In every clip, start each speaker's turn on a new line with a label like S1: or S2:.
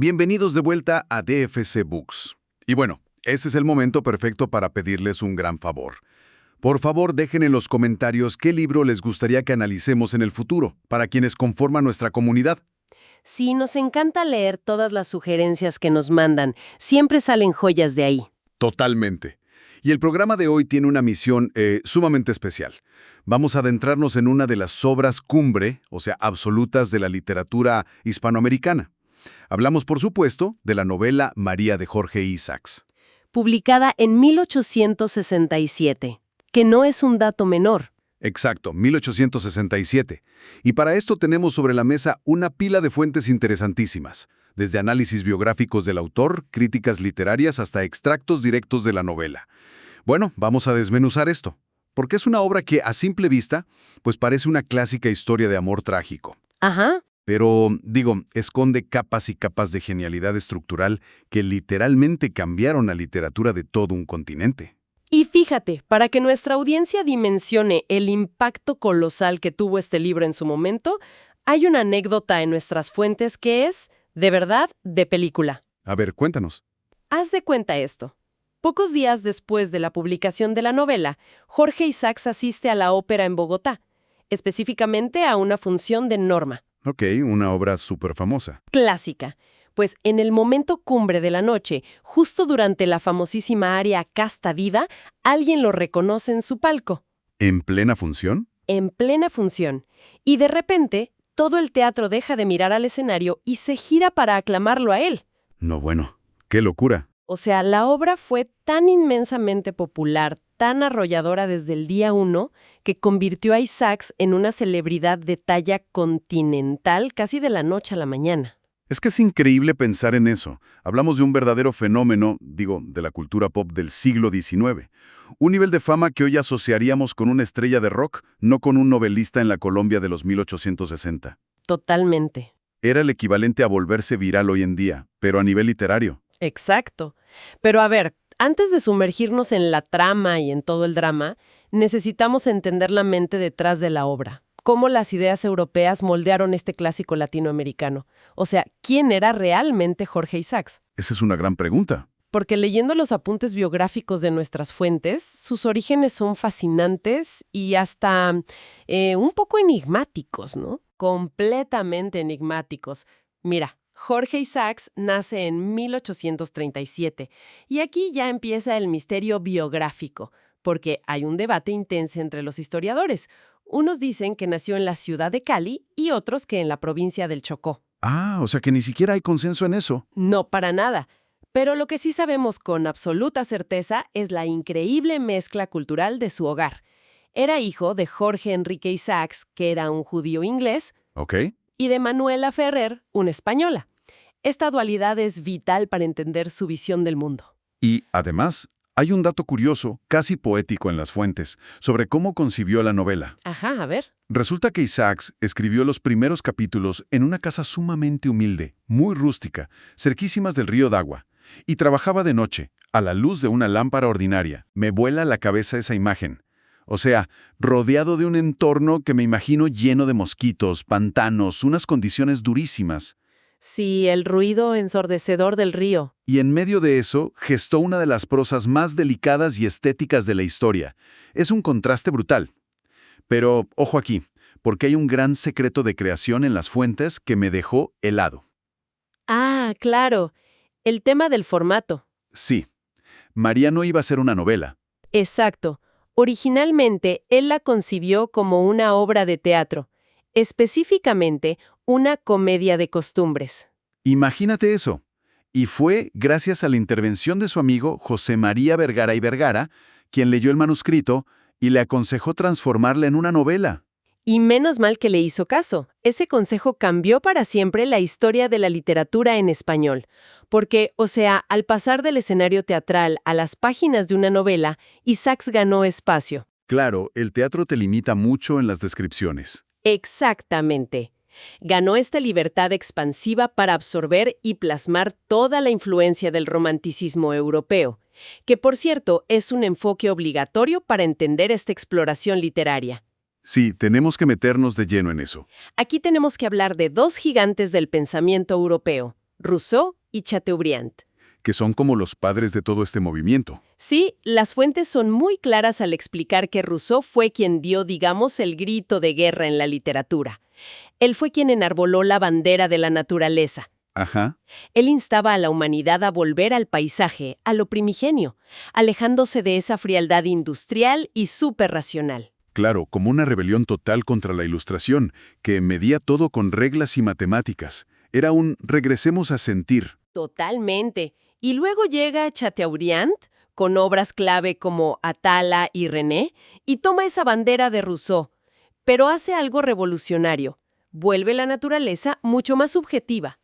S1: Bienvenidos de vuelta a DFC Books. Y bueno, ese es el momento perfecto para pedirles un gran favor. Por favor, dejen en los comentarios qué libro les gustaría que analicemos en el futuro, para quienes conforman nuestra comunidad.
S2: Sí, nos encanta leer todas las sugerencias que nos mandan. Siempre salen joyas de ahí.
S1: Totalmente. Y el programa de hoy tiene una misión sumamente especial. Vamos a adentrarnos en una de las obras cumbre, o sea, absolutas de la literatura hispanoamericana. Hablamos, por supuesto, de la novela María de Jorge Isaacs.
S2: Publicada en 1867, que no es un dato menor.
S1: Exacto, 1867. Y para esto tenemos sobre la mesa una pila de fuentes interesantísimas, desde análisis biográficos del autor, críticas literarias hasta extractos directos de la novela. Bueno, vamos a desmenuzar esto, porque es una obra que a simple vista, pues parece una clásica historia de amor trágico.
S2: Ajá.
S1: Pero, esconde capas y capas de genialidad estructural que literalmente cambiaron la literatura de todo un continente.
S2: Y fíjate, para que nuestra audiencia dimensione el impacto colosal que tuvo este libro en su momento, hay una anécdota en nuestras fuentes que es, de verdad, de película.
S1: A ver, cuéntanos.
S2: Haz de cuenta esto. Pocos días después de la publicación de la novela, Jorge Isaacs asiste a la ópera en Bogotá, específicamente a una función de Norma.
S1: Ok, una obra súper famosa.
S2: Clásica. Pues en el momento cumbre de la noche, justo durante la famosísima aria Casta Viva, alguien lo reconoce en su palco.
S1: ¿En plena función?
S2: En plena función. Y de repente, todo el teatro deja de mirar al escenario y se gira para aclamarlo a él.
S1: No, bueno, qué locura.
S2: O sea, la obra fue tan inmensamente popular, tan arrolladora desde el día 1, que convirtió a Isaacs en una celebridad de talla continental casi de la noche a la mañana.
S1: Es que es increíble pensar en eso. Hablamos de un verdadero fenómeno, de la cultura pop del siglo XIX. Un nivel de fama que hoy asociaríamos con una estrella de rock, no con un novelista en la Colombia de los 1860.
S2: Totalmente.
S1: Era el equivalente a volverse viral hoy en día, pero a nivel literario.
S2: Exacto. Pero a ver, antes de sumergirnos en la trama y en todo el drama, necesitamos entender la mente detrás de la obra. Cómo las ideas europeas moldearon este clásico latinoamericano. O sea, ¿quién era realmente Jorge Isaacs?
S1: Esa es una gran pregunta.
S2: Porque leyendo los apuntes biográficos de nuestras fuentes, sus orígenes son fascinantes y hasta un poco enigmáticos, ¿no? Completamente enigmáticos. Mira, Jorge Isaacs nace en 1837 y aquí ya empieza el misterio biográfico, porque hay un debate intenso entre los historiadores. Unos dicen que nació en la ciudad de Cali y otros que en la provincia del Chocó.
S1: Ah, o sea que ni siquiera hay consenso en eso.
S2: No, para nada. Pero lo que sí sabemos con absoluta certeza es la increíble mezcla cultural de su hogar. Era hijo de Jorge Enrique Isaacs, que era un judío inglés,
S1: ¿Ok?
S2: y de Manuela Ferrer, una española. Esta dualidad es vital para entender su visión del mundo.
S1: Y, además, hay un dato curioso, casi poético en las fuentes, sobre cómo concibió la novela.
S2: Ajá, a ver.
S1: Resulta que Isaacs escribió los primeros capítulos en una casa sumamente humilde, muy rústica, cerquísimas del río Dagua, y trabajaba de noche, a la luz de una lámpara ordinaria. Me vuela la cabeza esa imagen. O sea, rodeado de un entorno que me imagino lleno de mosquitos, pantanos, unas condiciones durísimas.
S2: Sí, el ruido ensordecedor del río.
S1: Y en medio de eso, gestó una de las prosas más delicadas y estéticas de la historia. Es un contraste brutal. Pero, ojo aquí, porque hay un gran secreto de creación en las fuentes que me dejó helado.
S2: Ah, claro. El tema del formato.
S1: Sí, María no iba a ser una novela.
S2: Exacto. Originalmente, él la concibió como una obra de teatro, específicamente una comedia de costumbres.
S1: Imagínate eso. Y fue gracias a la intervención de su amigo José María Vergara y Vergara, quien leyó el manuscrito y le aconsejó transformarla en una novela.
S2: Y menos mal que le hizo caso. Ese consejo cambió para siempre la historia de la literatura en español. Porque, o sea, al pasar del escenario teatral a las páginas de una novela, Isaacs ganó espacio.
S1: Claro, el teatro te limita mucho en las descripciones.
S2: Exactamente. Ganó esta libertad expansiva para absorber y plasmar toda la influencia del romanticismo europeo, que por cierto es un enfoque obligatorio para entender esta exploración literaria.
S1: Sí, tenemos que meternos de lleno en eso.
S2: Aquí tenemos que hablar de dos gigantes del pensamiento europeo, Rousseau y Chateaubriand.
S1: Que son como los padres de todo este movimiento.
S2: Sí, las fuentes son muy claras al explicar que Rousseau fue quien dio, digamos, el grito de guerra en la literatura. Él fue quien enarboló la bandera de la naturaleza.
S1: Ajá.
S2: Él instaba a la humanidad a volver al paisaje, a lo primigenio, alejándose de esa frialdad industrial y superracional.
S1: Claro, como una rebelión total contra la Ilustración, que medía todo con reglas y matemáticas. Era un regresemos a sentir.
S2: Totalmente. Y luego llega Chateaubriand, con obras clave como Atala y René, y toma esa bandera de Rousseau, pero hace algo revolucionario. Vuelve la naturaleza mucho más subjetiva.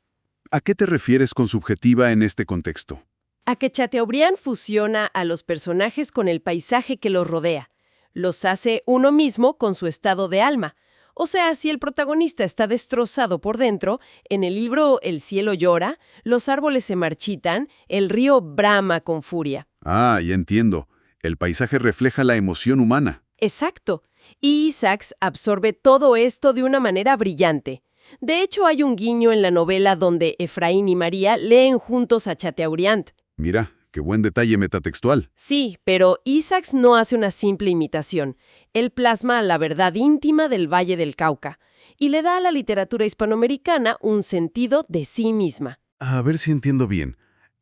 S1: ¿A qué te refieres con subjetiva en este contexto?
S2: A que Chateaubriand fusiona a los personajes con el paisaje que los rodea. Los hace uno mismo con su estado de alma. O sea, si el protagonista está destrozado por dentro, en el libro El cielo llora, los árboles se marchitan, el río brama con furia.
S1: Ah, ya entiendo. El paisaje refleja la emoción humana.
S2: Exacto. Y Isaacs absorbe todo esto de una manera brillante. De hecho, hay un guiño en la novela donde Efraín y María leen juntos a Chateaubriand.
S1: Mira, qué buen detalle metatextual.
S2: Sí, pero Isaacs no hace una simple imitación. Él plasma la verdad íntima del Valle del Cauca y le da a la literatura hispanoamericana un sentido de sí misma.
S1: A ver si entiendo bien.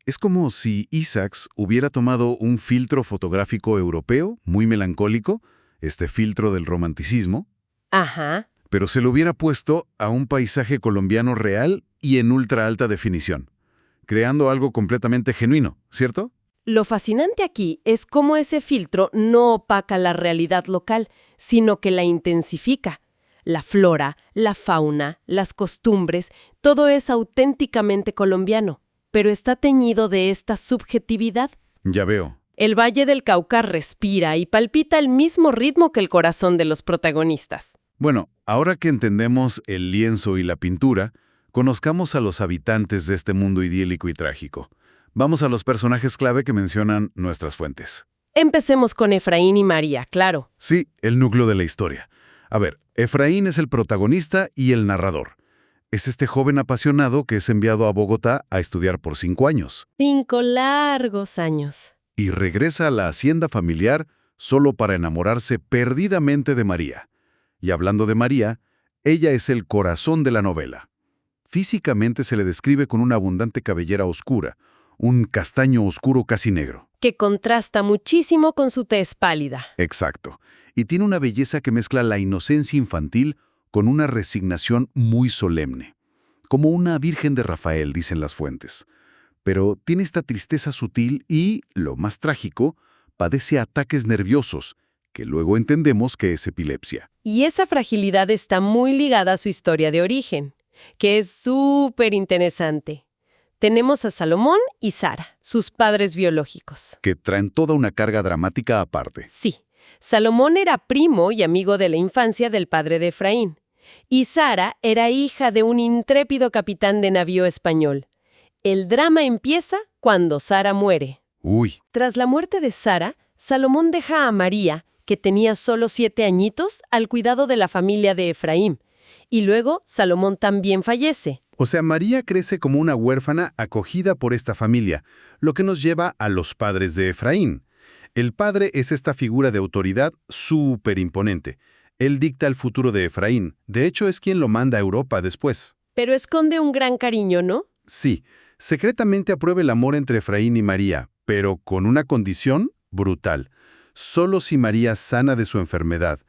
S1: Es como si Isaacs hubiera tomado un filtro fotográfico europeo, muy melancólico, este filtro del romanticismo,
S2: Ajá.
S1: pero se lo hubiera puesto a un paisaje colombiano real y en ultra alta definición, creando algo completamente genuino, ¿cierto?
S2: Lo fascinante aquí es cómo ese filtro no opaca la realidad local, sino que la intensifica. La flora, la fauna, las costumbres, todo es auténticamente colombiano, pero está teñido de esta subjetividad.
S1: Ya veo.
S2: El Valle del Cauca respira y palpita al mismo ritmo que el corazón de los protagonistas.
S1: Bueno, ahora que entendemos el lienzo y la pintura, conozcamos a los habitantes de este mundo idílico y trágico. Vamos a los personajes clave que mencionan nuestras fuentes.
S2: Empecemos con Efraín y María, claro.
S1: Sí, el núcleo de la historia. A ver, Efraín es el protagonista y el narrador. Es este joven apasionado que es enviado a Bogotá a estudiar por 5 años.
S2: 5 largos años.
S1: Y regresa a la hacienda familiar solo para enamorarse perdidamente de María. Y hablando de María, ella es el corazón de la novela. Físicamente se le describe con una abundante cabellera oscura, un castaño oscuro casi negro.
S2: Que contrasta muchísimo con su tez pálida.
S1: Exacto. Y tiene una belleza que mezcla la inocencia infantil con una resignación muy solemne. Como una virgen de Rafael, dicen las fuentes. Pero tiene esta tristeza sutil y, lo más trágico, padece ataques nerviosos, que luego entendemos que es epilepsia.
S2: Y esa fragilidad está muy ligada a su historia de origen, que es súper interesante. Tenemos a Salomón y Sara, sus padres biológicos.
S1: Que traen toda una carga dramática aparte.
S2: Sí, Salomón era primo y amigo de la infancia del padre de Efraín. Y Sara era hija de un intrépido capitán de navío español. El drama empieza cuando Sara muere.
S1: Uy,
S2: Tras la muerte de Sara, Salomón deja a María, que tenía solo 7 añitos, al cuidado de la familia de Efraín. Y luego Salomón también fallece.
S1: o sea, María crece como una huérfana acogida por esta familia, lo que nos lleva a los padres de Efraín. El padre es esta figura de autoridad súper imponente. Él dicta el futuro de Efraín. De hecho, es quien lo manda a Europa después.
S2: Pero esconde un gran cariño, ¿no?
S1: Sí, secretamente aprueba el amor entre Efraín y María, pero con una condición brutal. Solo si María sana de su enfermedad.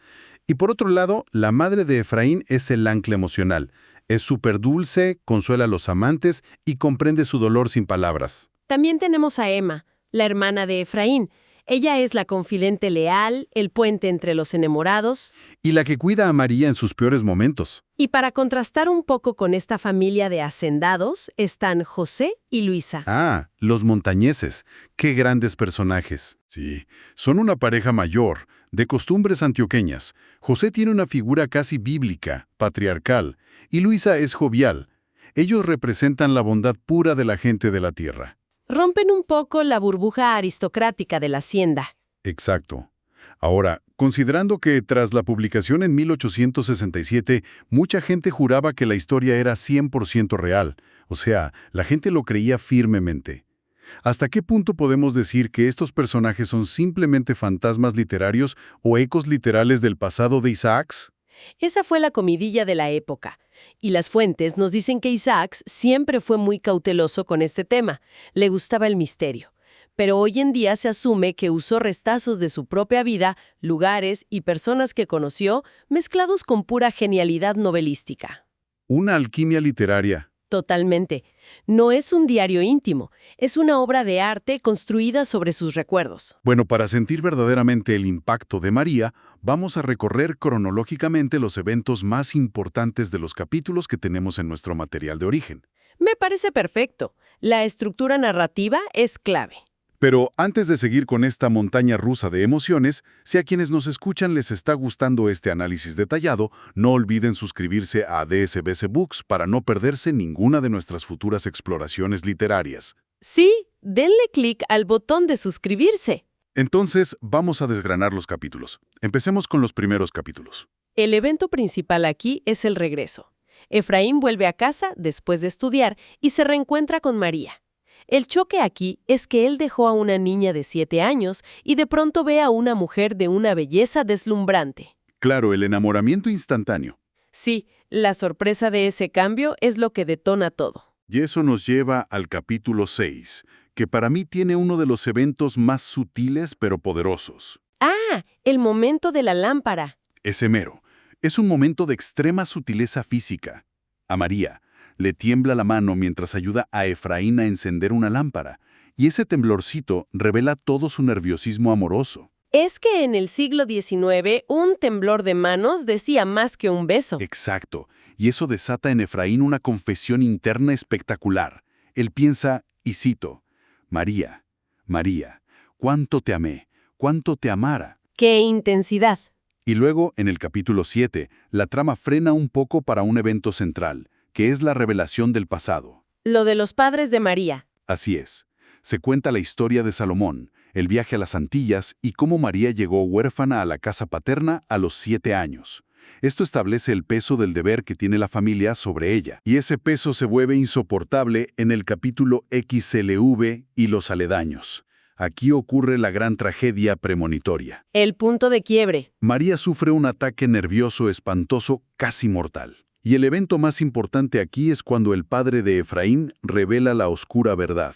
S1: Y por otro lado, la madre de Efraín es el ancla emocional. Es súper dulce, consuela a los amantes y comprende su dolor sin palabras.
S2: También tenemos a Emma, la hermana de Efraín. Ella es la confidente leal, el puente entre los enamorados.
S1: Y la que cuida a María en sus peores momentos.
S2: Y para contrastar un poco con esta familia de hacendados, están José y Luisa.
S1: Ah, los montañeses. Qué grandes personajes. Sí, son una pareja mayor, de costumbres antioqueñas. José tiene una figura casi bíblica, patriarcal, y Luisa es jovial. Ellos representan la bondad pura de la gente de la tierra.
S2: Rompen un poco la burbuja aristocrática de la hacienda.
S1: Exacto. Ahora, considerando que tras la publicación en 1867, mucha gente juraba que la historia era 100% real, o sea, la gente lo creía firmemente. ¿Hasta qué punto podemos decir que estos personajes son simplemente fantasmas literarios o ecos literales del pasado de Isaacs?
S2: Esa fue la comidilla de la época. Y las fuentes nos dicen que Isaacs siempre fue muy cauteloso con este tema. Le gustaba el misterio. Pero hoy en día se asume que usó restazos de su propia vida, lugares y personas que conoció, mezclados con pura genialidad novelística.
S1: Una alquimia literaria.
S2: Totalmente. No es un diario íntimo, es una obra de arte construida sobre sus recuerdos.
S1: Bueno, para sentir verdaderamente el impacto de María, vamos a recorrer cronológicamente los eventos más importantes de los capítulos que tenemos en nuestro material de origen.
S2: Me parece perfecto. La estructura narrativa es clave.
S1: Pero antes de seguir con esta montaña rusa de emociones, si a quienes nos escuchan les está gustando este análisis detallado, no olviden suscribirse a DSBC Books para no perderse ninguna de nuestras futuras exploraciones literarias.
S2: Sí, denle clic al botón de suscribirse.
S1: Entonces, vamos a desgranar los capítulos. Empecemos con los primeros capítulos.
S2: El evento principal aquí es el regreso. Efraín vuelve a casa después de estudiar y se reencuentra con María. El choque aquí es que él dejó a una niña de 7 años y de pronto ve a una mujer de una belleza deslumbrante.
S1: Claro, el enamoramiento instantáneo.
S2: Sí, la sorpresa de ese cambio es lo que detona todo.
S1: Y eso nos lleva al capítulo 6, que para mí tiene uno de los eventos más sutiles pero poderosos.
S2: ¡Ah! El momento de la lámpara.
S1: Ese mero. Es un momento de extrema sutileza física. A María le tiembla la mano mientras ayuda a Efraín a encender una lámpara, y ese temblorcito revela todo su nerviosismo amoroso.
S2: Es que en el siglo XIX un temblor de manos decía más que un beso.
S1: Exacto, y eso desata en Efraín una confesión interna espectacular. Él piensa, y cito, María, María, cuánto te amé, cuánto te amara.
S2: ¡Qué intensidad!
S1: Y luego, en el capítulo 7, la trama frena un poco para un evento central, que es la revelación del pasado.
S2: Lo de los padres de María.
S1: Así es. Se cuenta la historia de Salomón, el viaje a las Antillas y cómo María llegó huérfana a la casa paterna a los 7 años. Esto establece el peso del deber que tiene la familia sobre ella, y ese peso se vuelve insoportable en el capítulo XLV y los aledaños. Aquí ocurre la gran tragedia premonitoria.
S2: El punto de quiebre.
S1: María sufre un ataque nervioso espantoso, casi mortal. Y el evento más importante aquí es cuando el padre de Efraín revela la oscura verdad.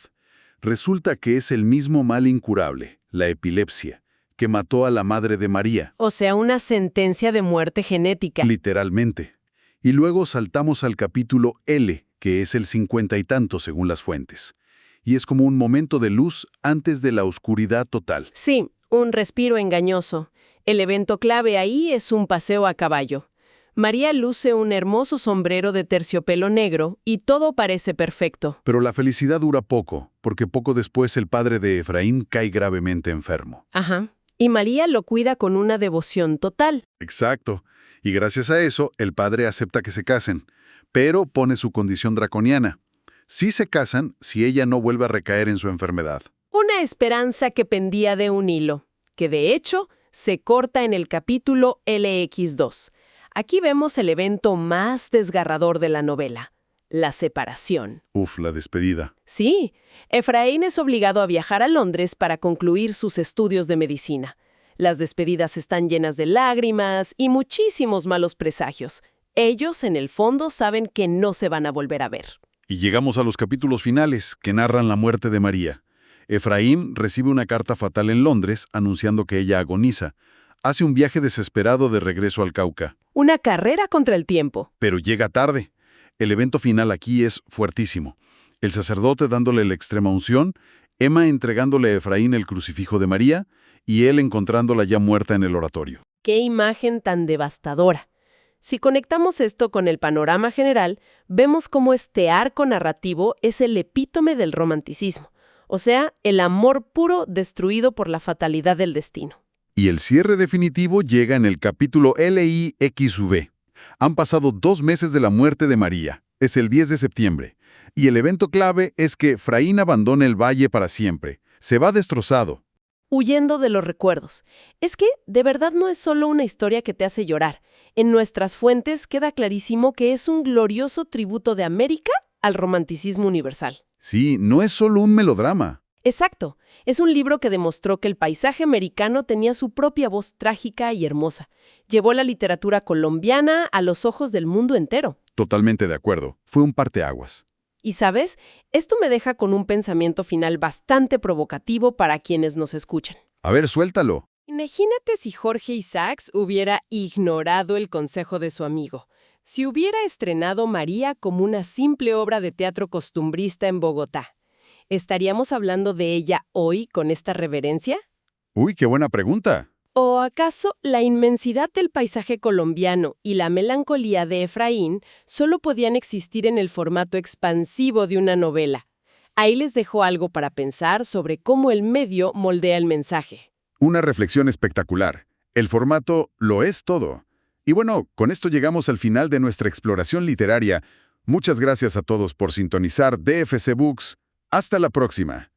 S1: Resulta que es el mismo mal incurable, la epilepsia, que mató a la madre de María.
S2: O sea, una sentencia de muerte genética.
S1: Literalmente. Y luego saltamos al capítulo L, que es el 50 y tanto según las fuentes. Y es como un momento de luz antes de la oscuridad total.
S2: Sí, un respiro engañoso. El evento clave ahí es un paseo a caballo. María luce un hermoso sombrero de terciopelo negro y todo parece perfecto.
S1: Pero la felicidad dura poco, porque poco después el padre de Efraín cae gravemente enfermo.
S2: Ajá. Y María lo cuida con una devoción total.
S1: Exacto. Y gracias a eso, el padre acepta que se casen, pero pone su condición draconiana. Sí se casan si ella no vuelve a recaer en su enfermedad.
S2: Una esperanza que pendía de un hilo, que de hecho se corta en el capítulo LX2. Aquí vemos el evento más desgarrador de la novela, la separación.
S1: Uf, la despedida.
S2: Sí, Efraín es obligado a viajar a Londres para concluir sus estudios de medicina. Las despedidas están llenas de lágrimas y muchísimos malos presagios. Ellos, en el fondo, saben que no se van a volver a ver.
S1: Y llegamos a los capítulos finales, que narran la muerte de María. Efraín recibe una carta fatal en Londres anunciando que ella agoniza. Hace un viaje desesperado de regreso al Cauca.
S2: Una carrera contra el tiempo.
S1: Pero llega tarde. El evento final aquí es fuertísimo. El sacerdote dándole la extrema unción, Emma entregándole a Efraín el crucifijo de María y él encontrándola ya muerta en el oratorio.
S2: ¡Qué imagen tan devastadora! Si conectamos esto con el panorama general, vemos cómo este arco narrativo es el epítome del romanticismo, o sea, el amor puro destruido por la fatalidad del destino.
S1: Y el cierre definitivo llega en el capítulo LIXV. Han pasado 2 meses de la muerte de María. Es el 10 de septiembre. Y el evento clave es que Efraín abandona el valle para siempre. Se va destrozado.
S2: huyendo de los recuerdos. Es que, de verdad, no es solo una historia que te hace llorar. En nuestras fuentes queda clarísimo que es un glorioso tributo de América al romanticismo universal.
S1: Sí, no es solo un melodrama.
S2: Exacto. Es un libro que demostró que el paisaje americano tenía su propia voz trágica y hermosa. Llevó la literatura colombiana a los ojos del mundo entero.
S1: Totalmente de acuerdo. Fue un parteaguas.
S2: Y sabes, esto me deja con un pensamiento final bastante provocativo para quienes nos escuchan.
S1: A ver, suéltalo.
S2: Imagínate si Jorge Isaacs hubiera ignorado el consejo de su amigo. Si hubiera estrenado María como una simple obra de teatro costumbrista en Bogotá. ¿Estaríamos hablando de ella hoy con esta reverencia?
S1: Uy, qué buena pregunta.
S2: ¿O acaso la inmensidad del paisaje colombiano y la melancolía de Efraín solo podían existir en el formato expansivo de una novela? Ahí les dejo algo para pensar sobre cómo el medio moldea el mensaje.
S1: Una reflexión espectacular. El formato lo es todo. Y bueno, con esto llegamos al final de nuestra exploración literaria. Muchas gracias a todos por sintonizar DFC Books. Hasta la próxima.